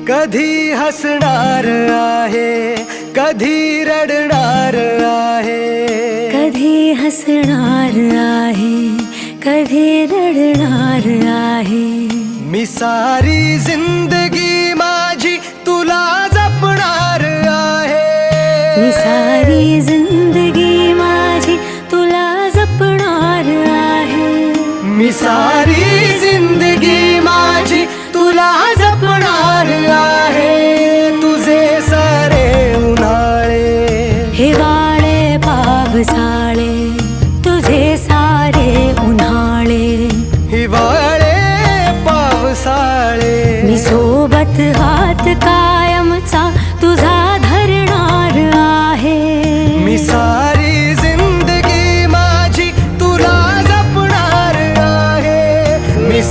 कधी हसणार आहे, कधी रडणार आहे, कधी हसणार आहे, कधी रडणार आहे. मी सारी जिंदगी माझी तुला जपणार आहे. मी सारी जिंदगी माझी तुला जपणार आहे. मी सारी जिंदगी माझी तुला जपणार आहे. तुझे सारे उन्हाळे, हिवाळे पावसाळे, तुझे सारे उन्हाळे, हिवाळे पावसाळे. मी सोबत हात कायमचा तुझा धरणार आहे. मी सारी जिंदगी माझी तुला जपणार आहे. मी